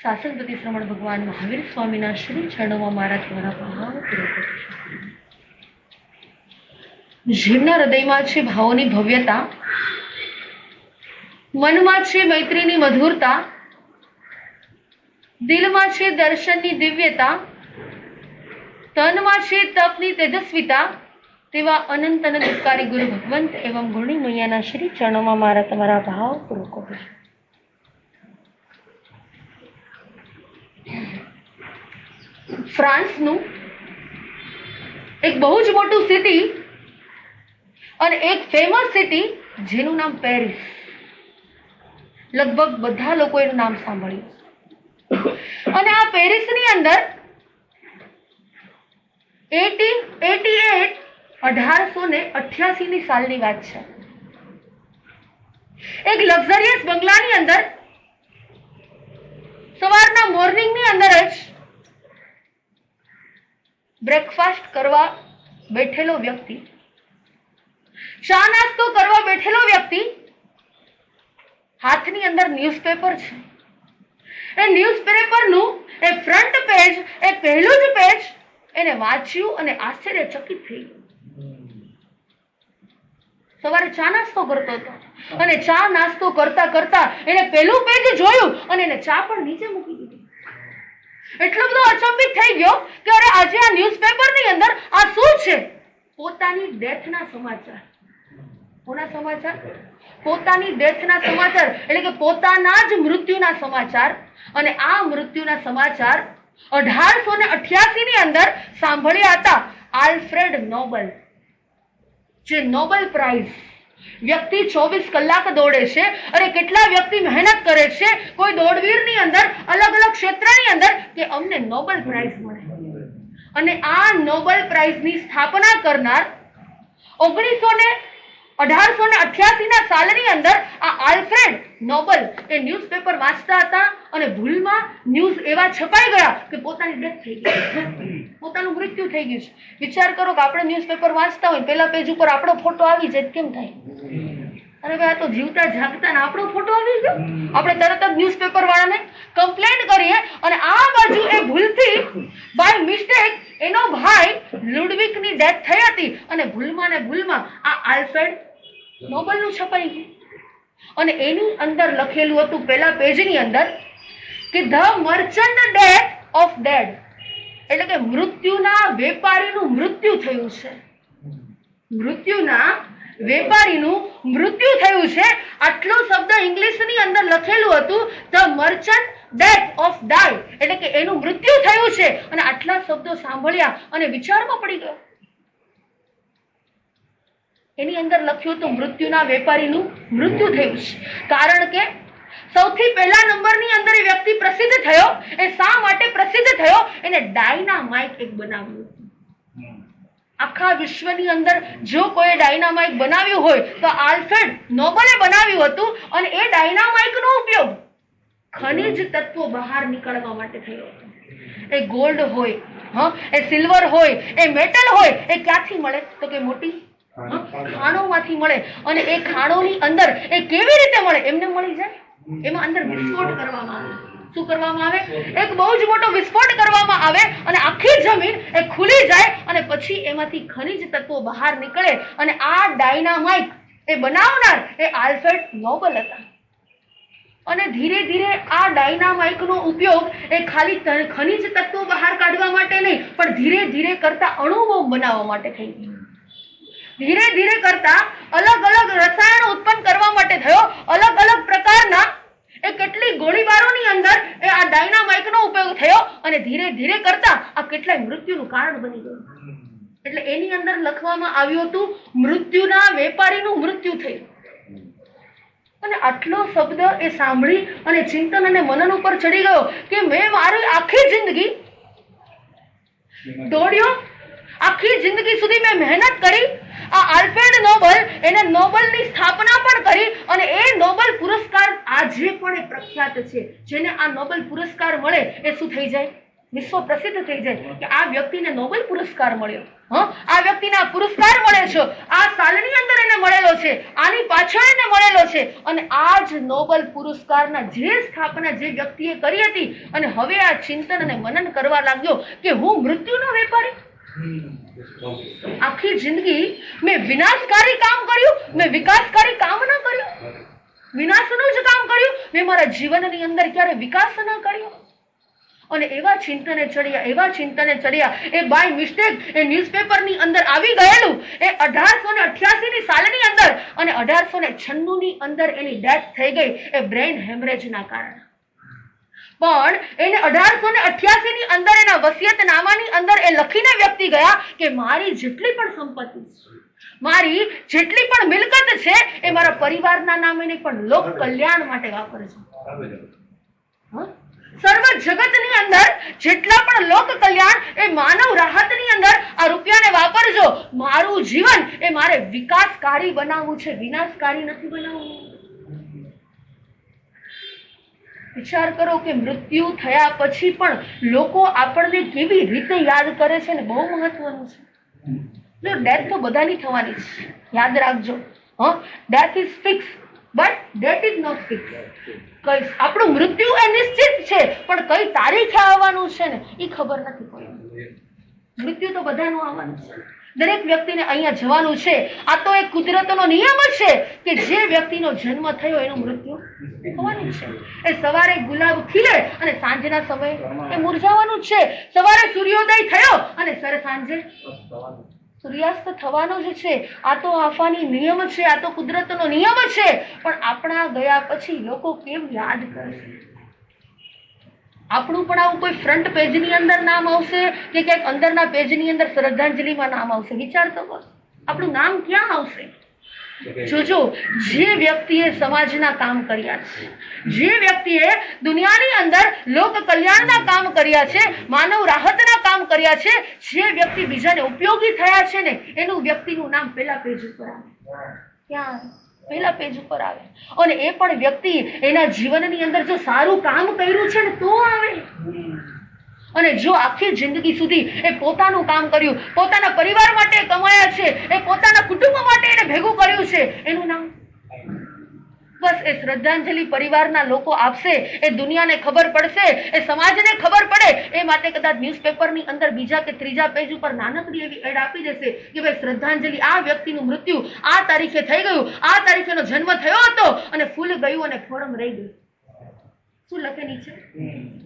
શાસનપતિ શ્રમણ ભગવાન મહાવીર સ્વામીના શ્રી ચરણોમાં મારા દ્વારા ભાવ પૂરો કરું છું. જીવના હૃદયમાં છે ભાવોની ભવ્યતા, મનમાં છે મૈત્રીની મધુરતા, દિલમાં છે દર્શનની દિવ્યતા, તનમાં છે તપની તેજસ્વીતા, તેવા અનંત અનંતકારી ગુરુ ભગવંત એવં ગુણી મૈયાના શ્રી ચરણોમાં મારા તમારા ભાવ પૂરો કરું છું. ફ્રાન્સનું એક બહુ જ મોટું સિટી અને એક ફેમસ સિટી જેનું નામ પેરિસ. લગભગ બધા લોકો એનું નામ સાંભળ્યું. અને આ પેરિસની અંદર 1888 સાલની વાત છે. એક લક્ઝરિયસ બંગલાની અંદર સવારના મોર્નિંગની અંદર જ બ્રેકફાસ્ટ કરવા બેઠેલો વ્યક્તિ, ચા નાસ્તો કરવા બેઠેલો વ્યક્તિ, હાથની અંદર ન્યૂઝપેપર છે. એ ન્યૂઝપેપરનું એ ફ્રન્ટ પેજ, એ પહેલું જ પેજ એને વાંચ્યું અને આશ્ચર્યચકિત થઈ ગયું. સવારે ચા નાસ્તો કરતો હતો અને ચા નાસ્તો કરતા કરતા એને પહેલું પેજ જોયું અને એને ચા પણ નીચે મૂકી દીધી. એટલો બધો અચંબિત થઈ ગયો કે અરે આજે આ ન્યૂઝપેપરની અંદર આ શું છે? પોતાની ડેથના સમાચાર. કોના સમાચાર? પોતાની ડેથના સમાચાર, એટલે કે પોતાના જ મૃત્યુના સમાચાર. અને આ મૃત્યુના સમાચાર 1888 ની અંદર સાંભળ્યા હતા આલ્ફ્રેડ નોબલ, જે નોબલ પ્રાઇઝ વ્યક્તિ 24 કલાક દોડે છે. અરે કેટલા વ્યક્તિ મહેનત કરે છે કોઈ દોડવીરની અંદર, અલગ અલગ ક્ષેત્રની અંદર, કે અમને નોબલ પ્રાઇઝ મળે. અને આ નોબલ પ્રાઇઝની સ્થાપના કરનાર 1888 સાલની અંદર આ આલ્ફ્રેડ નોબલ એ ન્યૂઝપેપર વાંચતા હતા અને ભૂલમાં ન્યૂઝ એવા છપાઈ ગયા કે પોતાની ડેથ થઈ ગઈ, પોતાનું મૃત્યુ થઈ ગયું છે. વિચાર કરો કે આપણે ન્યૂઝપેપર વાંચતા હોય, પહેલા પેજ ઉપર આપણો ફોટો આવી જાય કેમ થાય? અરે ભાઈ, આ તો જીવતા જાગતા ને આપણો ફોટો આવી ગયો. આપણે તરત જ ન્યૂઝપેપર વાળાને કમ્પ્લેન કરીએ અને આ બાજુ એ ભૂલથી બાય મિસ્ટેક એનો ભાઈ લુડવિકની ડેથ થઈ હતી અને ભૂલમાં ને ભૂલમાં આ આલ્ફ્રેડ નોબલનું છપાઈ ગયું. અને એની અંદર લખેલું હતું પહેલા પેજની અંદર કે the merchant death of dead, એટલે કે મૃત્યુના વેપારીનું મૃત્યુ થયું છે. મૃત્યુના વેપારીનું મૃત્યુ થયું છે. આટલો શબ્દ ઇંગ્લિશની અંદર લખેલું હતું ધ મર્ચન્ટ ડેથ ઓફ ડાય, એટલે કે એનું મૃત્યુ થયું છે. અને આટલા શબ્દો સાંભળ્યા અને વિચારમાં પડી ગયો. એની અંદર લખ્યું હતું મૃત્યુના વેપારીનું મૃત્યુ થયું છે. કારણ કે સૌથી પહેલા નંબરની અંદર એ વ્યક્તિ પ્રસિદ્ધ થયો. એ શા માટે પ્રસિદ્ધ થયો? એને ડાયનામાઇટ એક બનાવ્યું હતું. આખા વિશ્વની અંદર જો કોઈ ડાયનામાઇટ બનાવ્યું હોય તો આલ્ફ્રેડ નોબલે બનાવ્યું હતું. અને એ ડાયનામાઇટનો ઉપયોગ ખનિજ તત્વો બહાર નીકળવા માટે થયો હતો. એ ગોલ્ડ હોય, એ સિલ્વર હોય, એ મેટલ હોય, એ ક્યાંથી મળે? તો કે મોટી ખાણોમાંથી મળે. અને એ ખાણોની અંદર એ કેવી રીતે મળે? એમને મળી જાય? એમાં અંદર વિસ્ફોટ કરવામાં આવે. શું કરવામાં આવે? એક બહુ જ મોટો વિસ્ફોટ કરવામાં આવે અને આખી જમીન એ ખુલી જાય અને પછી એમાંથી ખનિજ તત્વો બહાર નીકળે. અને આ ડાયનામાઇટ એ બનાવનાર એ આલ્ફ્રેડ નોબલ હતા. અને ધીરે ધીરે આ ડાયનામાઇટનો ઉપયોગ એ ખાલી ખનિજ તત્વો બહાર કાઢવા માટે નહીં, પણ ધીરે ધીરે કરતા અણુ બોમ્બ બનાવવા માટે થઈ ગયો. ધીરે ધીરે કરતા અલગ અલગ રસાયણો ઉત્પન્ન કરવા માટે થયો. અલગ અલગ પ્રકારના એ કેટલી ગોળીબારોની અંદર એ આ ડાયનામાઇટનો ઉપયોગ થયો. અને ધીરે ધીરે કરતા આ કેટલાય મૃત્યુનું કારણ બની ગયું. એટલે એની અંદર લખવામાં આવ્યું હતું મૃત્યુના વેપારીનું મૃત્યુ થયું. અને આટલો શબ્દ એ સાંભળી અને ચિંતન અને મનન ઉપર ચડી ગયો કે મેં મારી આખી જિંદગી દોડ્યો, આખી જિંદગી સુધી મેં મહેનત કરી. આ આલ્ફ્રેડ નોબલ, એને નોબલની સ્થાપના પણ કરી અને એ નોબલ પુરસ્કાર આજે પણ એ પ્રખ્યાત છે. જેને આ નોબલ પુરસ્કાર મળે એ શું થઈ જાય? વિશ્વ પ્રસિદ્ધ થઈ જાય કે આ વ્યક્તિને નોબેલ પુરસ્કાર મળ્યો. આ વ્યક્તિને આ પુરસ્કાર મળે છે, આ સાલની અંદર એને મળેલો છે, આની પાછળ એને મળેલો છે. અને આ જ નોબલ પુરસ્કારના જે સ્થાપના જે વ્યક્તિએ કરી હતી અને હવે આ ચિંતન અને મનન કરવા લાગ્યો કે હું મૃત્યુનો વેપારી. આખી જિંદગી મેં વિનાશકારી કામ કર્યું, મેં વિકાસકારી કામ ન કર્યું, વિનાશનું જ કામ કર્યું. મેં મારા જીવનની અંદર ક્યારે વિકાસ ન કર્યો. અને એવા ચિંતને ચડ્યા એ બાય મિસ્ટેક એ ન્યૂઝપેપરની અંદર આવી ગયેલું એ 1888 ની સાલની અંદર અને 1896 ની અંદર એની ડેથ થઈ ગઈ એ બ્રેઇન હેમરેજના કારણે. પણ એને 1888 ની અંદર એના વસિયતનામાની અંદર એ લખીને વ્યક્તિ ગયા કે મારી જેટલી પણ સંપત્તિ છે, મારી જેટલી પણ મિલકત છે એ મારા પરિવારના નામે નહીં પણ લોક કલ્યાણ માટે વાપરજો. સર્વ જગતની અંદર જેટલા પણ લોક કલ્યાણ એ માનવ રાહતની અંદર આ રૂપિયાને વાપરજો. મારું જીવન એ મારે વિકાસકારી બનાવવું છે, વિનાશકારી નથી બનાવવું. વિચાર કરો કે મૃત્યુ થયા પછી પણ લોકો આપણને કેવી રીતે યાદ કરે છે ને બહુ મહત્વનું છે. જો ડેથ તો બધાની થવાની છે, યાદ રાખજો. Death is fix but death is not fix. આપણું મૃત્યુ એ નિશ્ચિત છે પણ કઈ તારીખે આવવાનું છે ને એ ખબર નથી પડતી. મૃત્યુ તો બધાનું આવવાનું છે, દરેક વ્યક્તિને અહીંયા જવાનું છે. આ તો એક કુદરતનો નિયમ જ છે કે જે વ્યક્તિનો જન્મ થયો એનું મૃત્યુ થવાનું છે. એ સવારે ગુલાબ ખીલે અને સાંજના સમયે એ મુરઝાવાનું છે. સવારે સૂર્યોદય થયો અને સાંજે સૂર્યાસ્ત થવાનો જ છે. આ તો આફાની નિયમ છે, આ તો કુદરતનો નિયમ છે. પણ આપણા ગયા પછી લોકો કેમ યાદ કરશે? આપણું પણ આવું કોઈ ફ્રન્ટ પેજની અંદર નામ આવશે કે ક્યાંક અંદરના પેજની અંદર શ્રદ્ધાંજલિમાં નામ આવશે? વિચાર તો કરો, આપણું નામ ક્યાં આવશે? જોજો, જે વ્યક્તિએ સમાજના કામ કર્યા છે, જે વ્યક્તિએ દુનિયાની અંદર લોક કલ્યાણના કામ કર્યા છે, માનવ રાહતના કામ કર્યા છે, જે વ્યક્તિ બીજાને ઉપયોગી થયા છે ને એનું વ્યક્તિનું નામ પહેલા પેજ ઉપર આવે. ક્યાં? પહેલા પેજ ઉપર આવે. અને એ પણ વ્યક્તિ એના જીવનની અંદર જો સારું કામ કર્યું છે ને તો આવે. અને જો આખી જિંદગી સુધી એ પોતાનું કામ કર્યું, પોતાના પરિવાર માટે કમાયા છે, એ પોતાના કુટુંબ માટે એને ભેગું કર્યું છે, એનું નામ બસ એ શ્રદ્ધાંજલિ પરિવારના લોકો આપશે. એ દુનિયાને ખબર પડશે, એ સમાજને ખબર પડે એ માટે કદાચ ન્યૂઝપેપરની અંદર બીજા કે ત્રીજા પેજ ઉપર નાનકડી એવી એડ આપી દેશે કે ભાઈ શ્રદ્ધાંજલિ, આ વ્યક્તિનું મૃત્યુ આ તારીખે થઈ ગયું, આ તારીખેનો જન્મ થયો હતો અને ફૂલ ગયું અને ફોરમ રહી ગયું. શું લખે નીચે?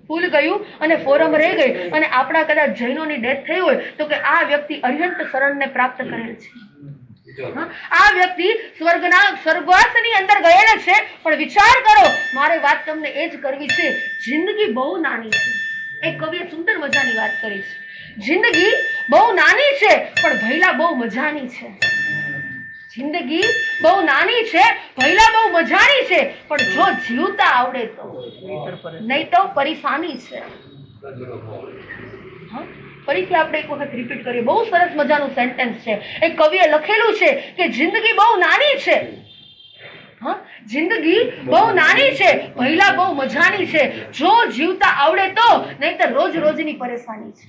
ફૂલ ગયું અને ફોરમ રહી ગઈ. અને આપણા કદાચ જૈનોની ડેથ થઈ હોય તો કે આ વ્યક્તિ અરિહંત શરણને પ્રાપ્ત કરેલ છે, આ વ્યક્તિ સ્વર્ગવાસની અંદર ગયેલા છે. પણ વિચાર કરો, મારે વાત તમને એ જ કરવી છે, જિંદગી બહુ નાની છે. એક કવિએ સુંદર મજાની વાત કરી છે, જિંદગી બહુ નાની છે પણ ભૈલા બહુ મજાની છે. જિંદગી બહુ નાની છે, ભૈલા બહુ મજાની છે, પણ જો જીવતા આવડે તો, નહીં તો પરેશાની છે. ફરીથી આપણે એક વખત રિપીટ કરીએ, બહુ સરસ મજાનું સેન્ટેન્સ છે. એક કવિએ લખેલું છે કે જિંદગી બહુ નાની છે, જિંદગી બહુ નાની છે, ભૈલા બહુ મજાની છે, જો જીવતા આવડે તો, નહીં તો રોજ રોજની પરેશાની છે.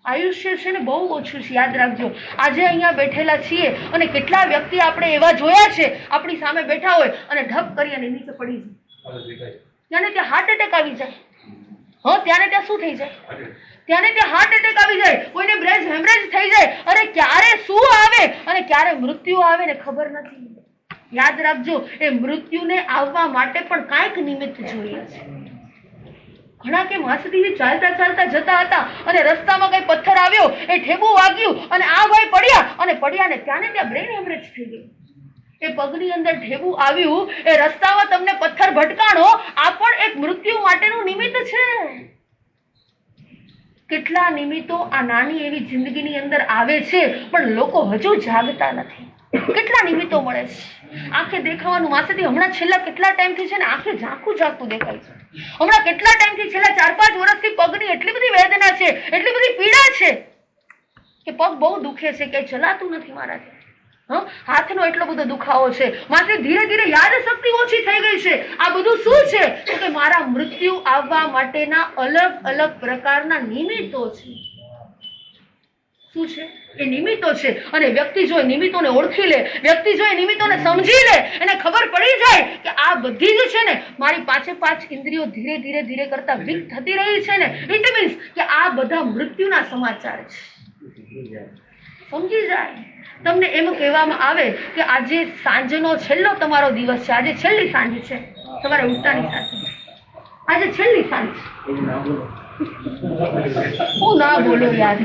આયુષ્ય છે ને બહુ ઓછું છે, યાદ રાખજો. આજે અહીંયા બેઠેલા છીએ અને કેટલા વ્યક્તિ આપણે એવા જોયા છે, આપણી સામે બેઠા હોય અને ઢપ કરી અને નીચે પડી જાય, ત્યાં ત્યાં હાર્ટ એટેક આવી જાય. ત્યાં ત્યાં શું થઈ જાય? ત્યાં ત્યાં હાર્ટ એટેક આવી જાય, કોઈને બ્રેન હેમરેજ થઈ જાય. અરે ક્યારે શું આવે અને ક્યારે મૃત્યુ આવે ને ખબર નથી. યાદ રાખજો, એ મૃત્યુને આવવા માટે પણ કાંઈક નિમિત્ત જોઈએ છે. ઘણા કે માસથી ચાલતા ચાલતા જતા હતા અને રસ્તામાં કઈ પથ્થર આવ્યો, એ ઠેબુ વાગ્યું અને આ ભાઈ પડ્યા અને ત્યાં બ્રેન હેમરેજ થઈ ગયું. એ પગની અંદર ઠેબુ આવ્યું, એ રસ્તામાં તમને પથ્થર ભટકાણો, આ પણ એક મૃત્યુ માટેનું નિમિત્ત છે. કેટલા નિમિત્તો આ નાની એવી જિંદગીની અંદર આવે છે પણ લોકો હજુ જાગતા નથી. કેટલા નિમિત્તો મળે છે, આંખે દેખાવાનું માસેથી હમણાં છેલ્લા કેટલા ટાઈમથી છે ને આંખે ઝાંખું દેખાય છે. હમણાં કેટલા ટાઈમથી છેલ્લા 4-5 વર્ષથી પગની એટલી બધી વેદના છે, એટલી બધી પીડા છે કે પગ બહુ દુખે છે, કે ચલાતું નથી મારાથી. હાથનો એટલો બધો દુખાવો છે, માથે ધીરે ધીરે યાદ શક્તિ ઓછી થઈ ગઈ છે. આ બધું શું છે? તો કે મારા મૃત્યુ આવવા માટેના અલગ અલગ પ્રકારના નિમિત્તો છે. શું છે? એ નિમિત્તો છે. અને વ્યક્તિ જો એ નિમિત્તોને ઓળખી લે, વ્યક્તિ જો એ નિમિત્તોને સમજી લે, એને ખબર પડી જાય કે આ બધી જ છે ને મારી પાંચ ઇન્દ્રિયો ધીરે ધીરે ધીરે કરતા વીક થતી રહી છે ને, ઇટ મીન્સ કે આ બધા મૃત્યુના સમાચાર છે. સમજી જાય. તમને એમ કહેવામાં આવે કે આજે સાંજનો છેલ્લો તમારો દિવસ છે, આજે છેલ્લી સાંજ છે તમારે ઉઠતાની સાથે, આજે છેલ્લી સાંજ. હું ના બોલો યાર,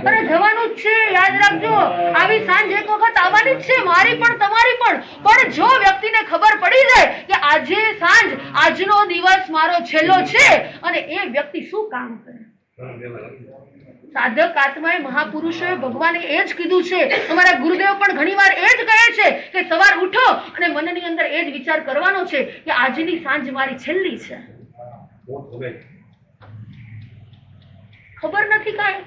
અરે જવાનું જ છે, યાદ રાખજો. આવી સાંજ એક વખત આવવાની જ છે, મારી પણ તમારી પણ. પણ જો વ્યક્તિને ખબર પડી જાય કે આજે સાંજ, આજનો દિવસ મારો છેલ્લો છે, અને એ વ્યક્તિ શું કામ કરે? સાધક આત્માએ, મહાપુરુષોએ, ભગવાને એ જ કીધું છે. અમારા ગુરુદેવ પણ ઘણીવાર એ જ કહે છે કે સવાર ઉઠો અને મનની અંદર એ જ વિચાર કરવાનો છે કે આજની સાંજ મારી છેલ્લી છે. ખબર નથી કાંઈ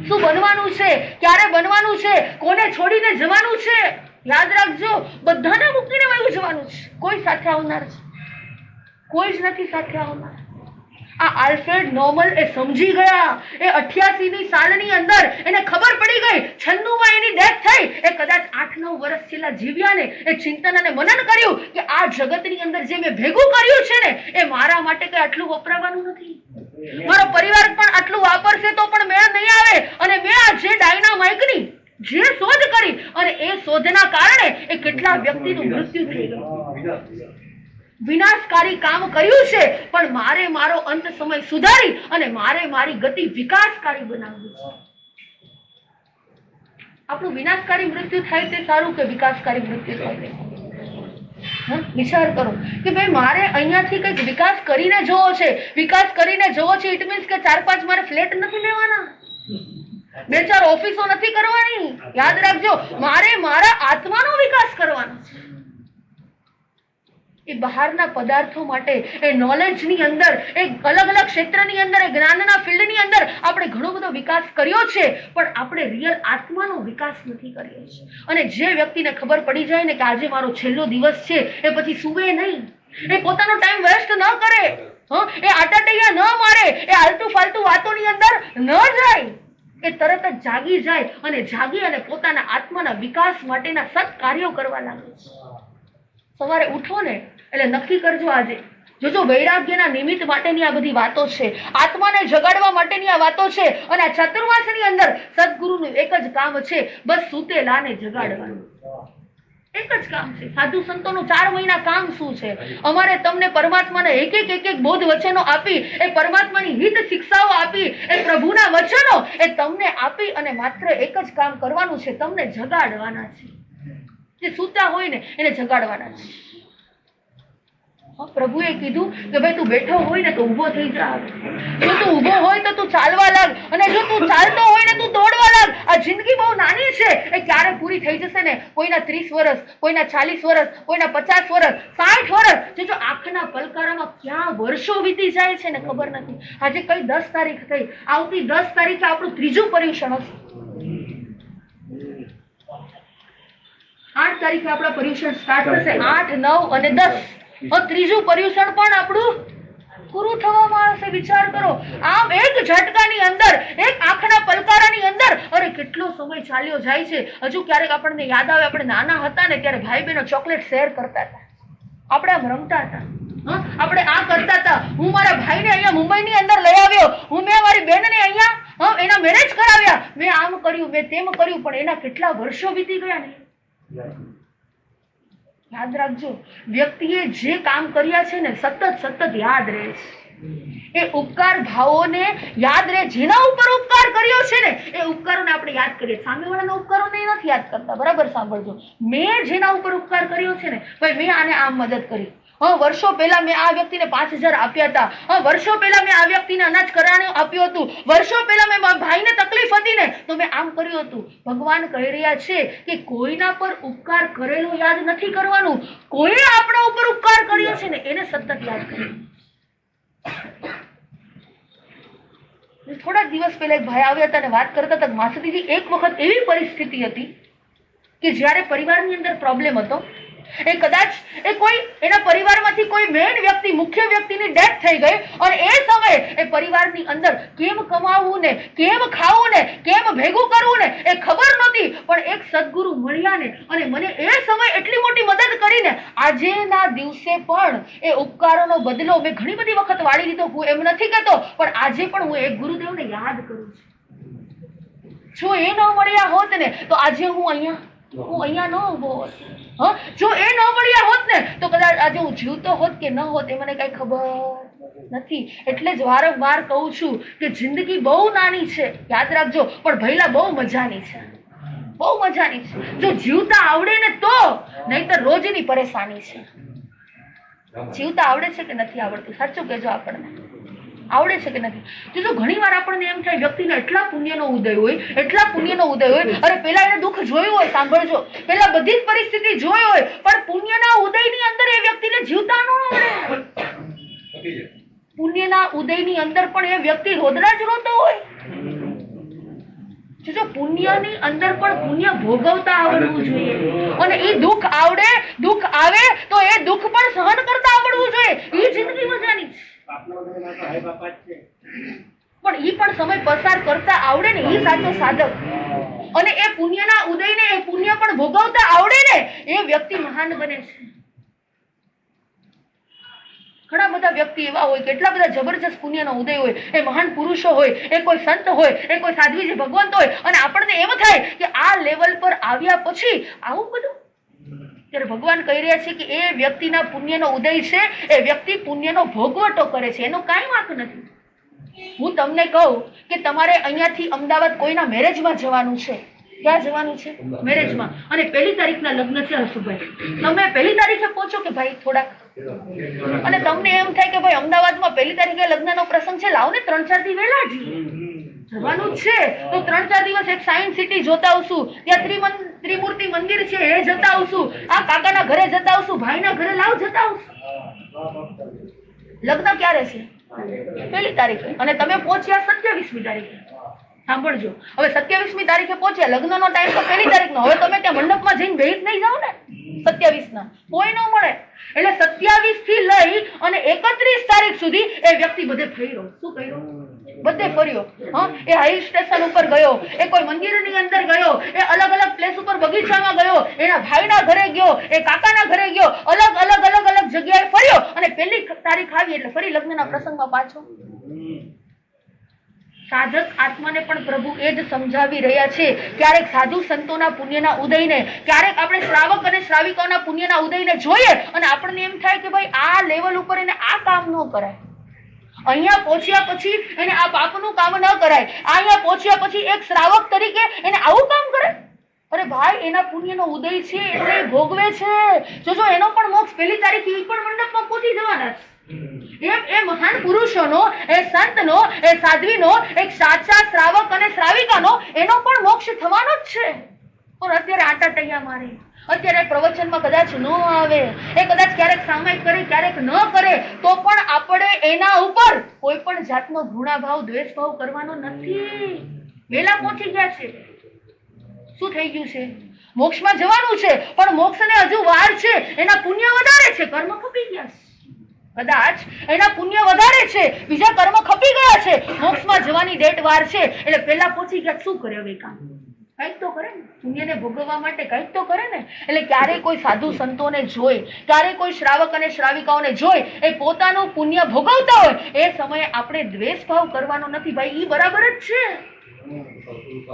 શું બનવાનું છે, ક્યારે બનવાનું છે, કોને છોડીને જવાનું છે. યાદ રાખજો, બધાને મૂકીને વયું જવાનું છે. કોઈ સાથે આવનાર છે? કોઈ જ નથી સાથે આવનાર. આ આલ્ફ્રેડ નોબલ એ સમજી ગયા. એ 88ની સાલની અંદર એને ખબર પડી ગઈ, 96માં એની ડેથ થઈ. એ કદાચ 8-9 વર્ષ છેલ્લા જીવ્યા ને એ ચિંતન અને મનન કર્યું કે આ જગતની અંદર જે મેં ભેગું કર્યું છે ને એ મારા માટે કઈ આટલું વપરાવાનું નથી. મારો પરિવાર પણ આટલું વાપરશે તો પણ મેળ નહીં આવે. અને મેં આ જે ડાયનામાઇટની જે શોધ કરી, અને એ શોધના કારણે એ કેટલા વ્યક્તિનું મૃત્યુ થઈ ગયું. વિનાશકારી કામ કર્યું છે, પણ મારે મારો અંત સમય સુધારી અને મારે મારી ગતિ વિકાસકારી બનાવવી છે. આપણું વિનાશકારી મૃત્યુ થાય તે સારું કે વિકાસકારી મૃત્યુ થાય? વિચાર કરો કે ભાઈ મારે અહીંયાથી કંઈક વિકાસ કરીને જોવો છે. વિકાસ કરીને જોવો છે ઇટ મીન્સ કે 4-5 મારે ફ્લેટ નથી લેવાના, 2-4 ઓફિસો નથી કરવાની. યાદ રાખજો, મારે મારા આત્માનો વિકાસ કરવાનો છે. એ બહારના પદાર્થો માટે, એ નોલેજની અંદર, એ અલગ અલગ ક્ષેત્રની અંદર, એ જ્ઞાનના ફિલ્ડની અંદર આપણે ઘણો બધો વિકાસ કર્યો છે, પણ આપણે રિયલ આત્માનો વિકાસ નથી કર્યો છે. અને જે વ્યક્તિને ખબર પડી જાય ને કે આજે મારો છેલ્લો દિવસ છે, એ પછી સૂવે નહીં, એ પોતાનો ટાઈમ વેસ્ટ ન કરે, એ આટાટૈયા ન મારે, એ આલતુ ફાલતુ વાતોની અંદર ન જાય, એ તરત જ જાગી જાય અને જાગી અને પોતાના આત્માના વિકાસ માટેના સત્કાર્યો કરવા લાગે છે. સવારે ઉઠો ને એટલે નક્કી કરજો આજે જો વૈરાગ્યના નિમિત્ત માટેની આ બધી વાતો છે, આત્માને જગાડવા માટેની આ વાતો છે. અને આ ચતુર્માસની અંદર સદગુરુનું એક જ કામ છે, બસ સૂતેલાને જગાડવાનું. એક જ કામ છે. સાધુ સંતોનું 4 મહિના કામ શું છે? અમારે તમને પરમાત્માના એક બોધ વચનો આપી, એ પરમાત્માની હિત શિક્ષાઓ આપી, એ પ્રભુના વચનો એ તમને આપી અને માત્ર એક જ કામ કરવાનું છે, તમને જગાડવાના છે. જે સૂતા હોય ને એને જગાડવાના છે. પ્રભુએ કીધું કે ભાઈ તું બેઠો હોય ને તો ઊભો થઈ જા, જો તું ઊભો હોય તો તું ચાલવા લાગ, અને જો તું ચાલતો હોય ને તું દોડવા લાગ. આ જિંદગી બહુ નાની છે, એ ક્યારે પૂરી થઈ જશે ને? કોઈના 30 વર્ષ, કોઈના 40 વર્ષ, કોઈના 50 વર્ષ, 60 વર્ષ. જો આંખના પલકારામાં ક્યાં વર્ષો વીતી જાય છે ને ખબર નથી. આજે કઈ 10 તારીખ થઈ, આવતી 10 તારીખે આપણું 3જું પર્યુષણ હશે. 8 તારીખે આપણા પર્યુષણ સ્ટાર્ટ થશે, 8, 9 અને 10. 3જું પર્યુષણ પણ આપણું પૂરું થવામાં આવશે. વિચાર કરો, આમ એક ઝટકાની અંદર, એક આંખના પલકારાની અંદર, અરે કેટલો સમય ચાલ્યો જાય છે. હજુ ક્યારેક આપણને યાદ આવે, આપણે નાના હતા ને ત્યારે ભાઈ બહેનો ચોકલેટ શેર કરતા હતા, આપણે આમ રમતા હતા, આપણે આ કરતા હતા. હું મારા ભાઈને અહીંયા મુંબઈની અંદર લઈ આવ્યો, મેં મારી બેનને અહીંયા એના મેરેજ કરાવ્યા, મેં આમ કર્યું, મેં તેમ કર્યું, પણ એના કેટલા વર્ષો વીતી ગયા ને. યાદ રાખજો, વ્યક્તિએ જે કામ કર્યા છે ને સતત યાદ રહે છે. એ ઉપકાર ભાવોને યાદ રહે. જેના ઉપર ઉપકાર કર્યો છે ને એ ઉપકારોને આપણે યાદ કરીએ. સામેવાળાના ઉપકારોને નથી યાદ કરતા. બરાબર સાંભળજો, મેં જેના ઉપર ઉપકાર કર્યો છે ને, ભાઈ મેં આને આમ મદદ કરી, વર્ષો પહેલા મેં આ વ્યક્તિને 5000 આપ્યા હતા, વર્ષો પહેલા મેં આ વ્યક્તિને અનાજ કરાણું આપ્યું હતું, વર્ષો પહેલા મેં મારા ભાઈને તકલીફ હતી ને તો મેં આમ કર્યું હતું. ભગવાન કહી રહ્યા છે કે કોઈના પર ઉપકાર કરેલો યાદ નથી કરવાનું, કોઈએ આપણા ઉપર ઉપકાર કર્યો છે ને એને સતત યાદ કરવાનું. થોડા દિવસ પહેલા એક ભાઈ આવ્યા હતા અને વાત કરતા હતા, માસી દીદી એક વખત એવી પરિસ્થિતિ હતી કે જ્યારે પરિવારની અંદર પ્રોબ્લેમ હતો, એ કદાચ એ કોઈ એના પરિવારમાંથી કોઈ મેઇન વ્યક્તિ, મુખ્ય વ્યક્તિની ડેથ થઈ ગઈ અને એ સમયે એ પરિવારની અંદર કેમ કમાવવું ને, કેમ ખાવું ને, કેમ ભેગું કરવું ને એ ખબર નહોતી. પણ એક સદગુરુ મળ્યા ને અને મને એ સમય એટલી મોટી મદદ કરીને આજેના દિવસે પણ એ ઉપકારોનો બદલો મેં ઘણી બધી વખત વાળી લીધો. હું એમ નથી કહેતો, પણ આજે પણ હું એક ગુરુદેવને યાદ કરું છું. જો એ ન મળ્યા હોત ને તો આજે હું અહીંયા ન ઉભો હોત. જો એ ન મળ્યા હોત ને તો કદાચ આજે હું જીવતો હોત કે ન હોત એ મને કઈ ખબર નથી. એટલે જ વારંવાર કહું છું કે જિંદગી બહુ નાની છે, યાદ રાખજો, પણ ભઈલા બહુ મજાની છે, બહુ મજાની છે. જો જીવતા આવડે ને તો, નહીતર રોજની પરેશાની છે. જીવતા આવડે છે કે નથી આવડતું? સાચું કહેજો, આપણને આવડે છે કે નથી? જો ઘણી વાર આપણને એમ થાય વ્યક્તિને એટલા પુણ્યનો ઉદય હોય, એટલા પુણ્યનો ઉદય હોય, અરે પેલા એને દુઃખ જોયું હોય, સાંભળજો, પેલા બધી જ પરિસ્થિતિ જોઈ હોય, પણ પુણ્યના ઉદયની અંદર એ વ્યક્તિને જીવતા ન આવડે. પુણ્યના ઉદયની અંદર પણ એ વ્યક્તિ રોદરા જ રોતો હોય. જો પુણ્યની અંદર પણ પુણ્ય ભોગવતા આવડવું જોઈએ અને એ દુઃખ આવડે, દુઃખ આવે તો એ દુઃખ પણ સહન કરતા આવડવું જોઈએ. એ જિંદગી મજાની છે. પણ ઈ પણ સમય પસાર કરતા આવડે ને એ સાચો સાધક. અને એ પુણ્યના ઉદયને એ પુણ્ય પણ ભોગવતા આવડે ને એ વ્યક્તિ મહાન બને છે. ઘણા બધા વ્યક્તિ એવા હોય, કેટલા બધા જબરજસ્ત પુણ્યનો ઉદય હોય, એ મહાન પુરુષો હોય, એ કોઈ સંત હોય, એ કોઈ સાધ્વીજી ભગવંત હોય, અને આપણને એમ થાય કે આ લેવલ પર આવ્યા પછી આવું બધું. ત્યારે ભગવાન કહી રહ્યા છે કે એ વ્યક્તિના પુણ્યનો ઉદય છે, એ વ્યક્તિ પુણ્યનો ભોગવટો કરે છે, એનો કાંઈ વાંક નથી. હું તમને કહું કે તમારે અહીંયાથી અમદાવાદ કોઈના મેરેજમાં જવાનું છે. ક્યાં જવાનું છે? મેરેજમાં. અને 1 તારીખના લગ્ન છે હર્ષભાઈ. તમે 1 તારીખે પહોંચો કે ભાઈ થોડાક, અને તમને એમ થાય કે ભાઈ અમદાવાદમાં 1 તારીખે લગ્નનો પ્રસંગ છે, લાવો ને 3-4 દી વહેલા જવાનું છે. તો 3-4 દિવસ એક સાયન્સ સિટી જોતા આવશું, ત્યાં ત્રિમૂર્તિ મંદિર છે એ જતા આવશું, આ કાકાના ઘરે જતા આવશું, ભાઈના ઘરે લાવ જતા આવશું. લગ્ન ક્યારે છે? 1 તારીખે. અને તમે પહોંચ્યા 27મી તારીખે. સાંભળજો, હવે 27મી તારીખે પહોંચ્યા, લગ્નનો ટાઈમ તો 1 તારીખનો. હવે તમે ત્યાં મંડપમાં જઈને બેહી જ નહીં જાઓ ને 27ના, કોઈ ન મળે. એટલે 27 થી લઈ અને 31 તારીખ સુધી એ વ્યક્તિ બધે ફર્યો. શું કર્યો? બધે ફર્યો. એ હાઈ સ્ટેશન ઉપર ગયો, એ કોઈ મંદિરની અંદર ગયો, એ અલગ અલગ પ્લેસ ઉપર બગીચામાં ગયો, એના ભાઈના ઘરે ગયો, એ કાકાના ઘરે ગયો, અલગ જગ્યાએ ફર્યો. અને 1 તારીખ આવી એટલે ફરી લગ્નના પ્રસંગમાં પાછો. સાધક આત્માને પણ પ્રભુ એ જ સમજાવી રહ્યા છે. ક્યારેક સાધુ સંતોના પુણ્યના ઉદયને, ક્યારેક આપણે શ્રાવક અને શ્રાવિકાઓના પુણ્યના ઉદયને જોઈએ અને આપણને એમ થાય કે ભાઈ આ લેવલ ઉપર એને આ કામ ન કરાય, અહીંયા પહોંચ્યા પછી એને આ પાપનું કામ ન કરાય, અહીંયા પહોંચ્યા પછી એક શ્રાવક તરીકે એને આવું કામ કરાય. અરે ભાઈ, એના પુણ્યનો ઉદય છે એટલે એ ભોગવે છે. જો એનો પણ મોક્ષ 1 તારીખે એ પણ મંડપમાં પહોંચી જવાના છે. એમ એ મહાન પુરુષોનો, એ સંતનો, એ સાધ્વીનો, એક સાચા શ્રાવક અને શ્રાવિકાનો એનો પણ મોક્ષ થવાનો જ છે. પણ અત્યારે આટા ટૈયા મારે, અત્યારે પ્રવચનમાં કદાચ ન આવે, એ કદાચ ક્યારેક સામાયિક કરે, ક્યારેક ન કરે, તો પણ આપણે એના ઉપર કોઈ પણ જાતનો ઘૃણાભાવ, દ્વેષભાવ કરવાનો નથી. વેલા પહોંચી ગયા છે. શું થઈ ગયું છે? મોક્ષમાં જવાનું છે, પણ મોક્ષને હજુ વાર છે. એના પુણ્ય વધારે છે, કર્મ ખપી ગયા છે. કદાચ એના પુણ્ય વધારે છે, બીજા કર્મ ખપી ગયા છે, મોક્ષમાં જવાની ડેટ વાર છે, એટલે પેલા પહોંચી ગયા. શું કરે હવે? કામ કંઈક તો કરે ને, પુણ્યને ભોગવવા માટે કંઈક તો કરે ને. એટલે ક્યારેય કોઈ સાધુ સંતોને જોઈ, ક્યારેય કોઈ શ્રાવક અને શ્રાવિકાઓને જોઈ એ પોતાનું પુણ્ય ભોગવતા હોય, એ સમયે આપણે દ્વેષ ભાવ કરવાનો નથી. ભાઈ, એ બરાબર જ છે.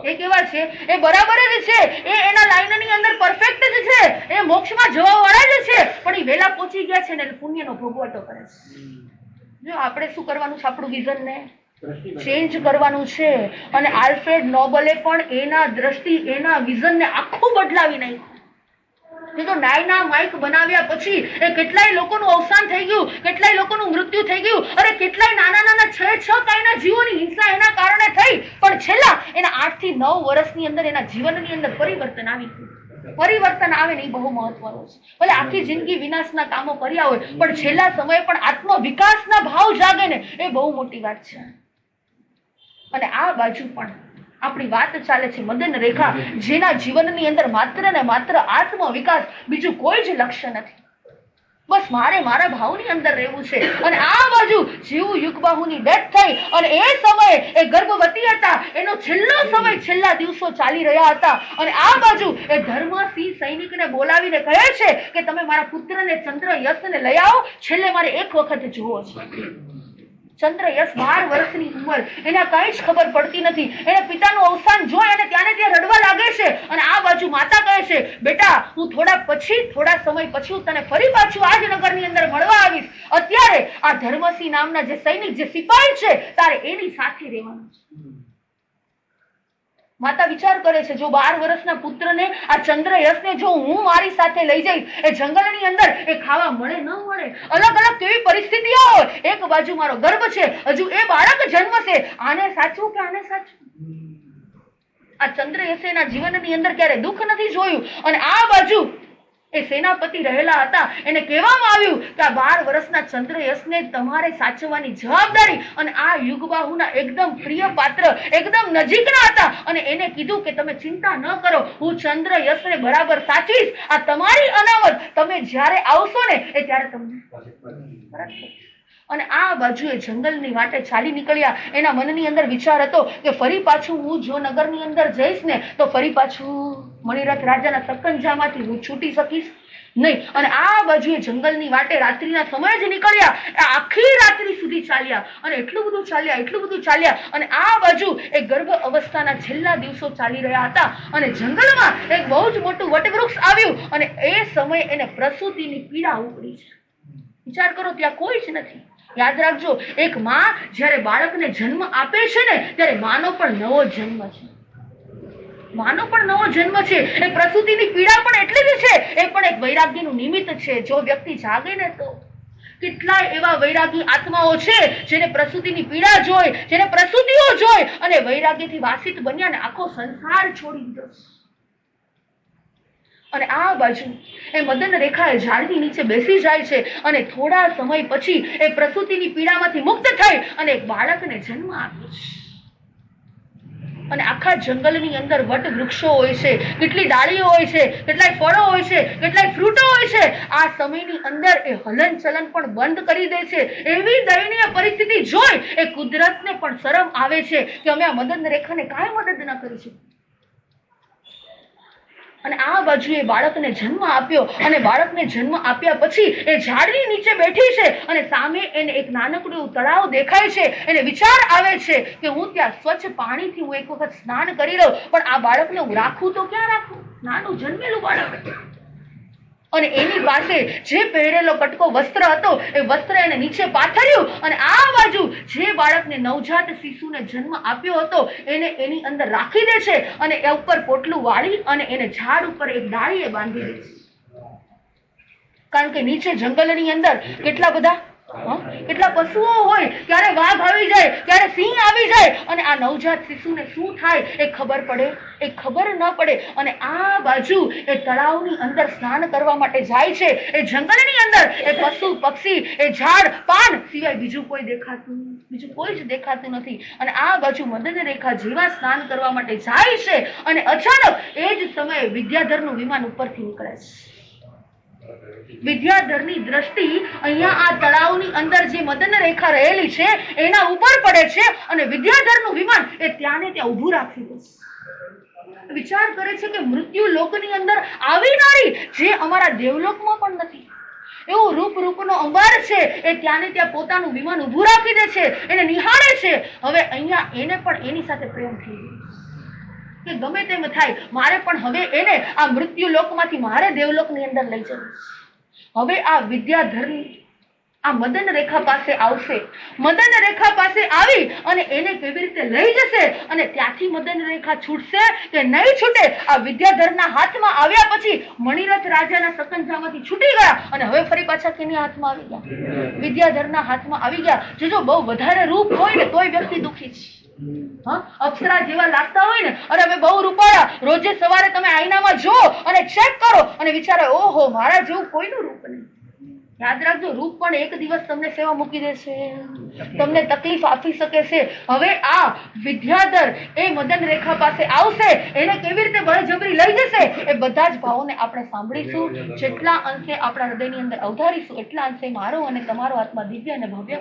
એ કેવા છે? એ બરાબર જ છે. એ એના લાઈનની અંદર પરફેક્ટ જ છે. એ મોક્ષમાં જવા વાળા જ છે, પણ એ વેલા પહોંચી ગયા છે ને પુણ્યનો ભોગવટો કરે છે. જો આપણે શું કરવાનું છે? આપણું વિઝનને ચેન્જ કરવાનું છે. અને આલ્ફ્રેડ નોબલે પણ એના દ્રષ્ટિ, એના વિઝનને આખું બદલાવી નાખ્યું. તો ડાયનામાઇટ બનાવ્યા પછી એ કેટલાય લોકોનું અવસાન થઈ ગયું, કેટલાય લોકોનું મૃત્યુ થઈ ગયું. અરે કેટલાય નાના 6 કાયના જીવોની હિંસા એના કારણે થઈ. પણ છેલ્લા એના 8 થી 9 વર્ષની અંદર એના જીવનની અંદર પરિવર્તન આવી ગયું. પરિવર્તન આવે ને એ બહુ મહત્વનું છે. ભલે આખી જિંદગી વિનાશના કામો કર્યા હોય, પણ છેલ્લા સમયે પણ આત્મ વિકાસના ભાવ જાગે ને એ બહુ મોટી વાત છે. અને આ બાજુ પણ આપણી વાત ચાલે છે મદન રેખા, જેના જીવનની અંદર માત્ર ને માત્ર આત્મ વિકાસ, બીજું કોઈ જ લક્ષ્ય નથી. બસ મારે મારા ભાવની અંદર રહેવું છે. અને આ બાજુ જીવ યુગબાહુની ડેથ થઈ અને એ સમયે એ ગર્ભવતી હતા, એનો છેલ્લો સમય, છેલ્લા દિવસો ચાલી રહ્યા હતા. અને આ બાજુ એ ધર્મસિંહ સૈનિકને બોલાવીને કહે છે કે તમે મારા પુત્રને ચંદ્ર યશને લઈ આવો, છેલ્લે મારે એક વખત જોવો છે. ચંદ્ર યશ 12 વર્ષની ઉંમર, એને કઈ જ ખબર પડતી નથી. એને પિતાનું અવસાન જોઈ અને ત્યાં રડવા લાગે છે. અને આ બાજુ માતા કહે છે, બેટા હું થોડા સમય પછી હું તને ફરી પાછું આ જ નગરની અંદર મળવા આવીશ. અત્યારે આ ધર્મસિંહ નામના જે સૈનિક, જે સિપાહી છે, તારે એની સાથે રહેવાનું છે. માતા વિચાર કરે છે, જો 12 વર્ષના પુત્રને, આ ચંદ્ર યશને જો હું મારી સાથે લઈ જઈશ, એ જંગલની અંદર એ ખાવા મળે ન મળે, અલગ અલગ કેવી પરિસ્થિતિઓ હોય. એક બાજુ મારો ગર્ભ છે, હજુ એ બાળક જન્મશે, આને સાચું કે આને સાચું? આ ચંદ્ર યશેના જીવનની અંદર ક્યારે દુઃખ નથી જોયું. અને આ બાજુ એ સેનાપતિ રહેલા હતા, એને કહેવામાં આવ્યું કે આ 12 વર્ષના ચંદ્ર યશને તમારે સાચવવાની જવાબદારી. અને આ યુગબાહુના એકદમ પ્રિય પાત્ર, એકદમ નજીકના હતા. અને એને કીધું કે તમે ચિંતા ન કરો, હું ચંદ્ર યશને બરાબર સાચવીશ. આ તમારી અનાવત તમે જ્યારે આવશો ને એ ત્યારે તમને. અને આ બાજુ એ જંગલની વાટે ચાલી નીકળ્યા. એના મનની અંદર વિચાર હતો કે ફરી પાછું હું જો નગરની અંદર જઈશ ને તો ફરી પાછું મણિરથ રાજાના સકંજામાંથી હું છૂટી શકીશ નહીં. અને આ બાજુ એ જંગલની વાટે રાત્રિના સમય જ નીકળ્યા. આખી રાત્રિ સુધી ચાલ્યા અને એટલું બધું ચાલ્યા. અને આ બાજુ એ ગર્ભ અવસ્થાના છેલ્લા દિવસો ચાલી રહ્યા હતા. અને જંગલમાં એક બહુ જ મોટું વટવૃક્ષ આવ્યું અને એ સમયે એને પ્રસૂતિની પીડા ઉપડી છે. વિચાર કરો, ત્યાં કોઈ જ નથી. યાદ રાખજો, એક માં જ્યારે બાળકને જન્મ આપે છે ને, ત્યારે માનો પણ નવો જન્મ છે. એ પ્રસૂતિની પીડા પણ એટલી જ છે, એ પણ એક વૈરાગ્યનું નિમિત્ત છે. જો વ્યક્તિ જાગે ને તો કેટલાય એવા વૈરાગી આત્માઓ છે જેને પ્રસૂતિની પીડા જોઈ, જેને પ્રસૂતિઓ જોઈ અને વૈરાગ્યથી વાસિત બન્યા ને આખો સંસાર છોડી દીધો. અને આ બાજુ એ મદન રેખા એ ઝાડની નીચે બેસી જાય છે અને થોડા સમય પછી એ પ્રસૂતિની પીડામાંથી મુક્ત થઈ અને એક બાળકને જન્મ આપ્યો છે. અને આખા જંગલની અંદર વટ વૃક્ષો હોય છે, કેટલી ડાળીઓ હોય છે, કેટલાય ફળો હોય છે, કેટલાય ફ્રૂટો હોય છે. આ સમયની અંદર એ હલન ચલન પણ બંધ કરી દે છે. એવી દયનીય પરિસ્થિતિ જોઈ એ કુદરતને પણ શરમ આવે છે કે અમે આ મદન રેખાને કાંઈ મદદ ન કરી શકીએ. અને આ બાજુ એ બાળકને જન્મ આપ્યો અને બાળકને જન્મ આપ્યા પછી એ ઝાડની નીચે બેઠી છે અને સામે એને એક નાનકડું તળાવ દેખાય છે. એને વિચાર આવે છે કે હું ત્યાં સ્વચ્છ પાણીથી હું એક વખત સ્નાન કરી લઉં, પણ આ બાળકને હું રાખું તો ક્યાં રાખું? નાનું જન્મેલું બાળક. અને એની પાસે જે પહેરેલો કટકો વસ્ત્ર હતો એ વસ્ત્ર એને નીચે પાથર્યું. અને આ બાજુ જે બાળકને નવજાત શિશુને જન્મ આપ્યો હતો એને એની અંદર રાખી દે છે અને એ ઉપર પોટલું વાળી અને એને ઝાડ ઉપર એક ડાળીએ બાંધી દે છે. કારણ કે નીચે જંગલની અંદર કેટલા બધા કેટલા પશુઓ હોય, ક્યારે વાઘ આવી જાય, ક્યારે સિંહ આવી જાય અને આ નવજાત શિશુને શું થાય એ ખબર ન પડે. અને આ બાજુ એ તળાવની અંદર સ્નાન કરવા માટે જાય છે. એ જંગલની અંદર એ પશુ પક્ષી, એ ઝાડ પાન સિવાય બીજું કોઈ જ દેખાતું નથી. અને આ બાજુ મદન રેખા જેવા સ્નાન કરવા માટે જાય છે અને અચાનક એ જ સમયે વિદ્યાધરનું વિમાન ઉપરથી નીકળે છે. વિદ્યાધરની દ્રષ્ટિ અહીંયા આ તળાવની અંદર જે મદન રેખા રહેલી છે એના ઉપર પડે છે અને વિદ્યાધરનું વિમાન એ ત્યાં ને ત્યાં ઊભું રાખી દે છે. વિચાર કરે છે કે મૃત્યુ લોકની અંદર આવી નારી જે અમારા દેવલોકમાં પણ નથી, એવું રૂપનો અંબાર છે, એ ત્યાં ને ત્યાં પોતાનું વિમાન ઊભું રાખી દે છે, એને નિહાળે છે. હવે અહીંયા એને પણ એની સાથે પ્રેમ થઈ ગયો કે ગમે તેમ થાય, મારે પણ હવે એને આ મૃત્યુ લોકમાંથી મારે દેવલોકની અંદર લઈ જવું. હવે આ વિદ્યાધર આ મદન રેખા પાસે આવશે. મદન રેખા પાસે આવી અને એને કેવી રીતે લઈ જશે અને ત્યાંથી મદન રેખા છૂટશે કે નહીં છૂટે? આ વિદ્યાધરના હાથમાં આવ્યા પછી મણિરથ રાજાના સકંજામાંથી છૂટી ગયા અને હવે ફરી પાછા કેની હાથમાં આવી ગયા? વિદ્યાધરના હાથમાં આવી ગયા. જો બહુ વધારે રૂપ હોય ને તોય વ્યક્તિ દુઃખી છે. અપ્સરા જેવા લાગતા હોય ને, અરે અમે બહુ રૂપાળા, રોજે સવારે તમે આઈનામાં જો અને ચેક કરો અને વિચારો, ઓહો મારા જેવું કોઈનું રૂપ નહીં. યાદ રાખજો, રૂપ પણ એક દિવસ તમને સેવા મૂકી દેશે, તમને તકલીફ આપી શકે છે. હવે આ વિદ્યાધર એ મદન રેખા પાસે આવશે, એને કેવી રીતે બળજબરી લઈ જશે, એ બધા જ ભાવોને આપણે સાંભળીશું. જેટલા અંશે આપણા હૃદયની અંદર અવધારીશું એટલા અંશે મારો અને તમારો આત્મા દિવ્ય અને ભવ્ય